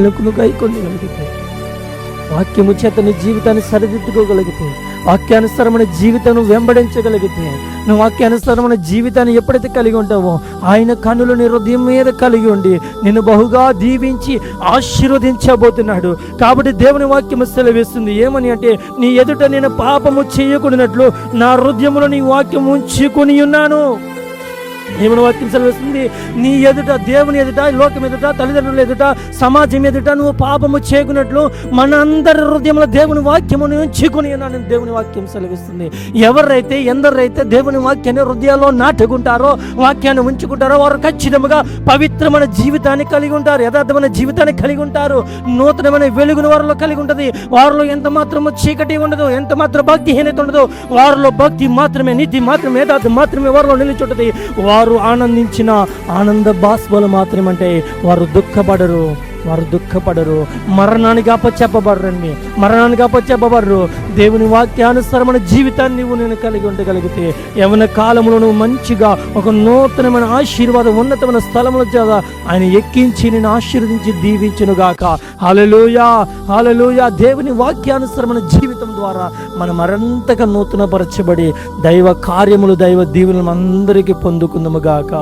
నువ్వు గైకొనగలిగితే, వాక్యము చేత నీ జీవితాన్ని సరిదిద్దుకోగలిగితే, వాక్యానుసారమైన జీవితాన్ని వెంబడించగలిగితే, నువ్వు వాక్యానుసారమైన జీవితాన్ని ఎప్పుడైతే కలిగి ఉంటావో ఆయన కన్నులు నీ హృదయం మీద కలిగి ఉండి నిన్ను బహుగా దీవించి ఆశీర్వదించబోతున్నాడు. కాబట్టి దేవుని వాక్యము సెలవిస్తుంది ఏమని అంటే, నీ ఎదుట నేను పాపము చేయకూడనట్లు నా హృదయములో నీ వాక్యం ఉంచుకొని ఉన్నాను. దేవుని వాక్యం సెలవిస్తుంది, నీ ఎదుట, దేవుని ఎదుట, లోకం ఎదుట, తల్లిదండ్రుల ఎదుట, సమాజం ఎదుట నువ్వు పాపము చేయకున్నట్లు మనందరి హృదయంలో దేవుని వాక్యమును ఉంచుకొని ఉన్నాను. దేవుని వాక్యం సెలవిస్తుంది. ఎవరైతే ఎందరైతే దేవుని వాక్యాన్ని హృదయాల్లో నాటుకుంటారో, వాక్యాన్ని ఉంచుకుంటారో, వారు ఖచ్చితంగా పవిత్రమైన జీవితాన్ని కలిగి ఉంటారు, యథార్థమైన జీవితాన్ని కలిగి ఉంటారు, నూతనమైన వెలుగును వారిలో కలిగి ఉంటుంది. వారిలో ఎంత మాత్రము చీకటి ఉండదు, ఎంత మాత్రం భక్తిహీనత ఉండదు. వారిలో భక్తి మాత్రమే, నీతి మాత్రమే, యథార్థం మాత్రమే వారిలో నిలిచుంటుంది. వారు ఆనందించిన ఆనంద బాష్పాలు మాత్రమంటే వారు దుఃఖపడరు, మరణానికి అప్పచెప్పబడరండి, మరణానికి అప్పచెప్పబడరు. దేవుని వాక్యానుసారమైన జీవితాన్ని నేను కలిగి ఉండగలిగితే, యవన కాలంలో నువ్వు మంచిగా ఒక నూతనమైన ఆశీర్వాదం, ఉన్నతమైన స్థలముల చేత ఆయన ఎక్కించి నేను ఆశీర్వదించి దీవించునుగాక. హల్లెలూయా, హల్లెలూయా. దేవుని వాక్యానుసారమైన జీవితం ద్వారా మనం మరింతగా నూతనపరచబడి దైవ కార్యములు, దైవ దీవెనలు అందరికీ పొందుకుందాముగాక.